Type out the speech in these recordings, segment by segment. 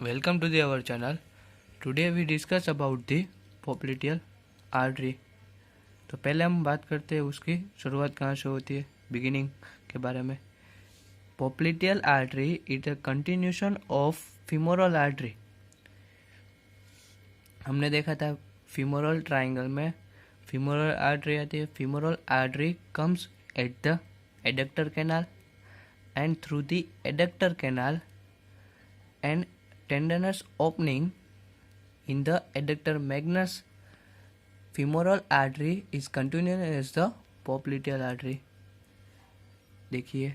Welcome to our channel. Today we discuss about the popliteal artery. तो पहले हम बात करते हैं उसकी शुरुआत कहाँ से होती है, बिगिनिंग के बारे में. Popliteal artery is a continuation of femoral artery. हमने देखा था femoral triangle में femoral artery आती है. Femoral artery comes at the adductor canal and through the adductor canal and tendinous opening in the adductor magnus femoral artery is continued as the popliteal artery. देखिए,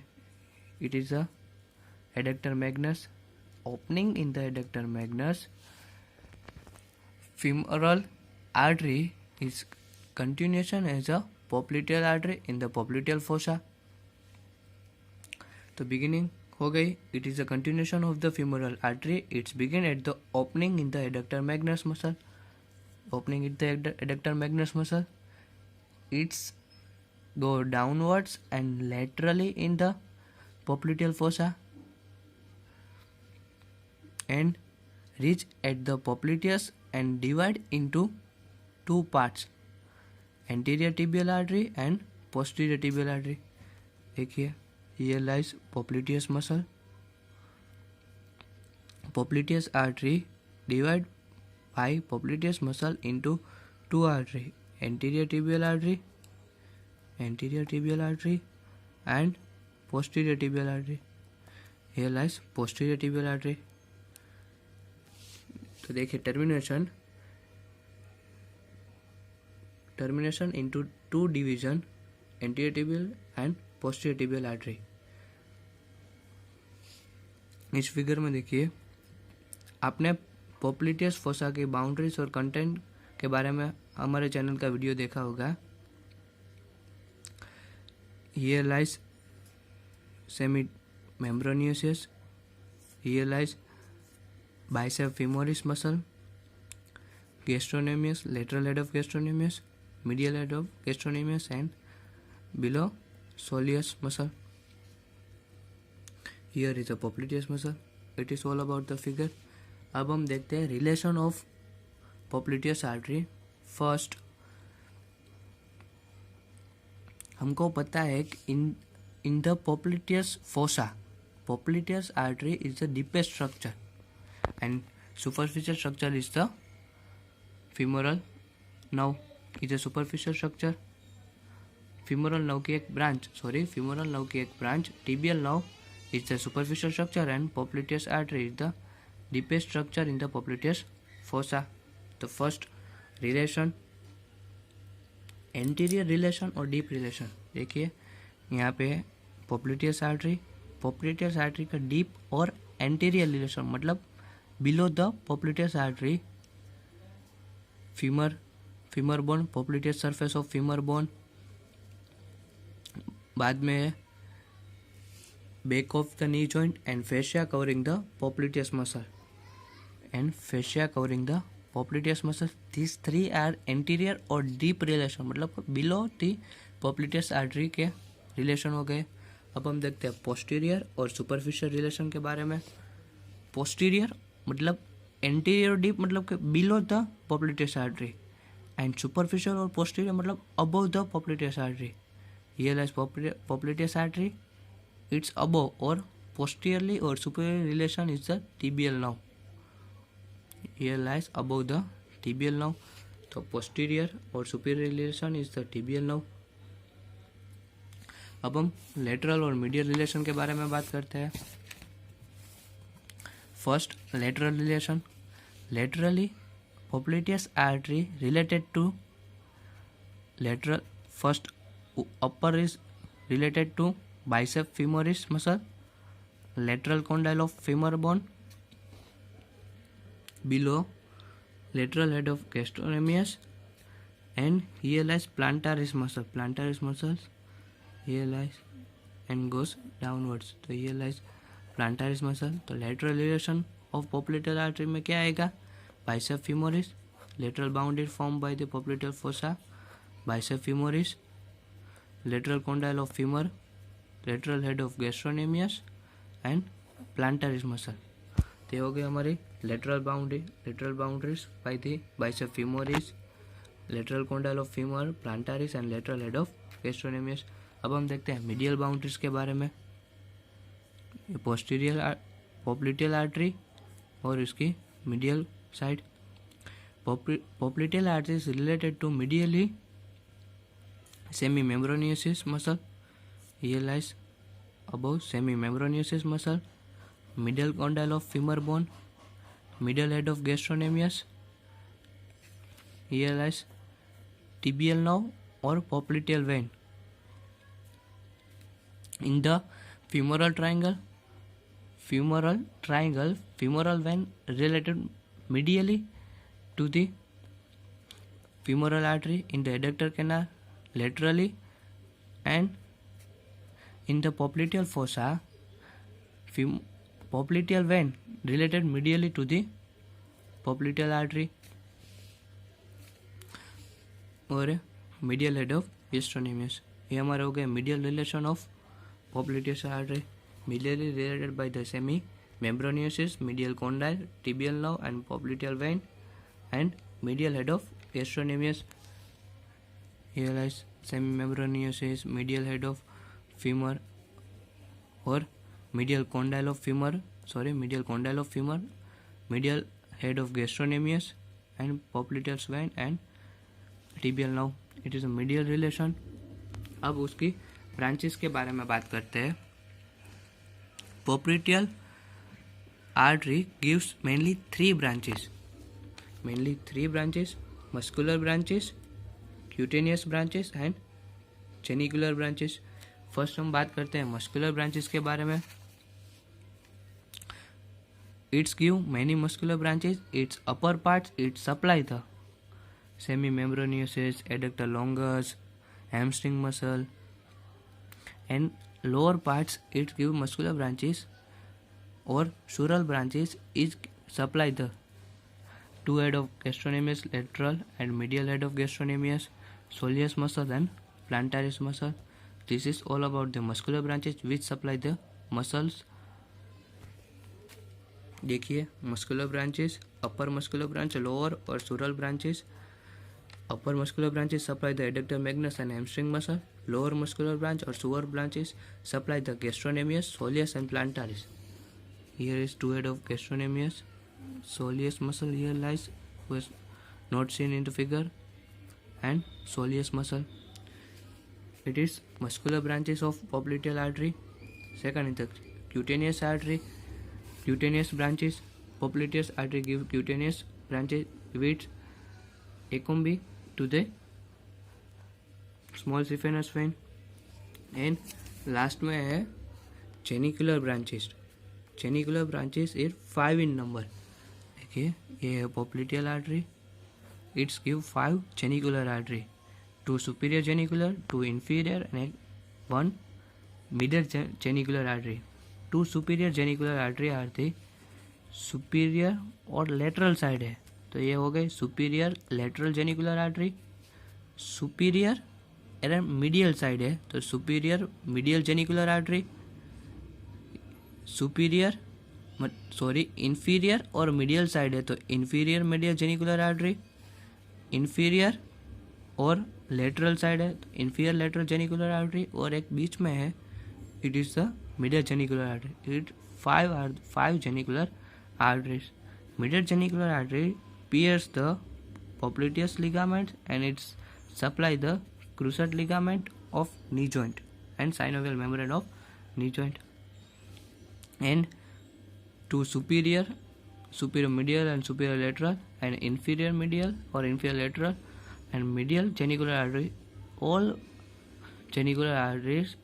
it is a adductor magnus opening in the adductor magnus femoral artery is continuation as a popliteal artery in the popliteal fossa. तो beginning हो गई. It is a continuation of the femoral artery. It's begin at the opening in the adductor magnus muscle. Opening in the adductor magnus muscle. It's go downwards and laterally in the popliteal fossa and reach at the popliteus and divide into two parts, anterior tibial artery and posterior tibial artery. देखिए, here lies popliteus muscle. Popliteus artery divide by popliteus muscle into two artery, anterior tibial artery and posterior tibial artery. Here lies posterior tibial artery. तो देखिए, termination into two division, anterior tibial and posterior tibial artery. इस figure में देखिए, आपने पोप्लिटियस fossa की boundaries और content के बारे में हमारे चैनल का वीडियो देखा होगा. Here lies semimembranosus. Here lies bicep femoris muscle, gastrocnemius, lateral head of gastrocnemius, medial head of gastrocnemius and below soleus muscle. Here is a popliteus muscle. It is all about the figure. अब हम देखते हैं relation of popliteus artery. First, हमको पता है कि in the popliteus fossa, popliteus artery is the deepest structure and superficial structure is the femoral nerve. Is a superficial structure. femoral nerve की एक branch tibial nerve is the superficial structure and popliteus artery is the deepest structure in the popliteus fossa. The first relation, anterior relation और deep relation. देखिए, यहाँ पे popliteus artery का deep और anterior relation मतलब below the popliteus artery, femur bone, popliteus surface of femur bone. बाद में back of the knee joint and fascia covering the popliteus muscle. These three are anterior और deep relation मतलब below the popliteus artery के relation हो गए. अब हम देखते हैं posterior और superficial relation के बारे में. posterior मतलब anterior deep मतलब कि below the popliteus artery and superficial और posterior मतलब above the popliteus artery. Here lies popliteus artery. It's above or posteriorly or superior relation is the tibial nerve. Here lies above the tibial nerve. तो posterior और superior relation is the tibial nerve. अब हम lateral और medial relation के बारे में बात करते हैं. First, lateral relation. Laterally, popliteus artery related to lateral. First, upper is related to bicep femoris muscle, lateral condyle of femur bone, below lateral head of gastrocnemius, and here lies plantaris muscle. Plantaris muscles here lies and goes downwards. तो here lies plantaris muscle. तो lateral relation of popliteal artery में क्या आएगा? Bicep femoris, lateral boundary formed by the popliteal fossa, bicep femoris, lateral condyle of femur, lateral head of gastrocnemius and plantaris muscle. તે हो गई हमारी lateral boundaries by the biceps femoris, lateral condyle of femur, plantaris and lateral head of gastrocnemius. अब हम देखते हैं medial boundaries के बारे में। पोस्टीरियर पॉप्लिटियल आर्टरी और इसकी medial side. Popliteal artery is related to medially semi-membranosus muscle. Here lies above semi-membranosus muscle, middle condyle of femur bone, middle head of gastrocnemius. Here lies tibial nerve or popliteal vein. In the femoral triangle, femoral vein related medially to the femoral artery in the adductor canal, laterally, and in the popliteal fossa, popliteal vein related medially to the popliteal artery और medial head of gastrocnemius। ये हमारा हो गया medial relation of popliteal artery, medially related by the semi-membranosus, medial condyle, tibial nerve and popliteal vein, and medial head of gastrocnemius। Here lies semi-membranosus, medial head of femur or medial condyle of femur, medial head of gastrocnemius and popliteal vein and tibial nerve. It is a medial relation। अब उसकी branches के बारे में बात करते हैं। popliteal artery gives mainly three branches, muscular branches, cutaneous branches and genicular branches. First हम बात करते हैं मस्कुलर ब्रांचेस के बारे में। It's give many muscular branches. It's upper parts it supply the semi membranous, adductor longus, hamstring muscle, and lower parts it give muscular branches और sural branches is supply the two head of gastrocnemius, lateral and medial head of gastrocnemius, soleus muscle and plantaris muscle. This is all about the muscular branches which supply the muscles। देखिए muscular branches, upper muscular branch, lower और sural branches। upper muscular branches supply the adductor magnus and hamstring muscle, lower muscular branch or sural branches supply the gastrocnemius, soleus and plantaris। Here is two head of gastrocnemius, soleus muscle here lies, was not seen in the figure, and soleus muscle. It is muscular branches of popliteal artery. Second is the cutaneous artery, cutaneous branches. Popliteal artery give cutaneous branches which accombi to the small saphenous vein, and last में है genicular branches। genicular branches is 5 in number। देखिए ये है popliteal artery, it's give 5 genicular artery, 2 superior genicular, 2 inferior and 1 middle genicular artery। 2 superior genicular artery are the superior और lateral side है, तो ये हो गए superior lateral genicular artery। superior and medial side है तो superior medial genicular artery, inferior और medial side है तो inferior medial genicular artery. Inferior और लेटरल साइड है तो इंफीरियर लेटरल जेनिकुलर आर्टरी, और एक बीच में है it is the medial genicular artery. It 5 genicular arteries. Medial genicular artery pierce the popliteus ligament and it supply the cruciate ligament of knee joint and synovial membrane of knee joint, and to superior medial and superior lateral and inferior medial or inferior lateral and medial genicular artery. All genicular arteries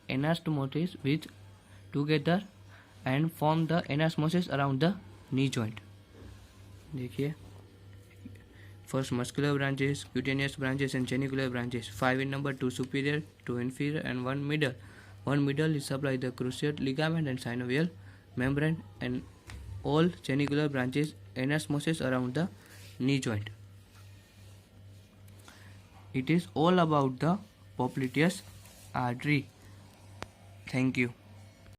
anastomosis with together and form the anastomosis around the knee joint। देखिए first muscular branches, cutaneous branches and genicular branches, 5 in number, 2 superior, 2 inferior and 1 middle. 1 middle is supply the cruciate ligament and synovial membrane, and all genicular branches anastomosis around the knee joint। It is all about the popliteus artery। Thank you।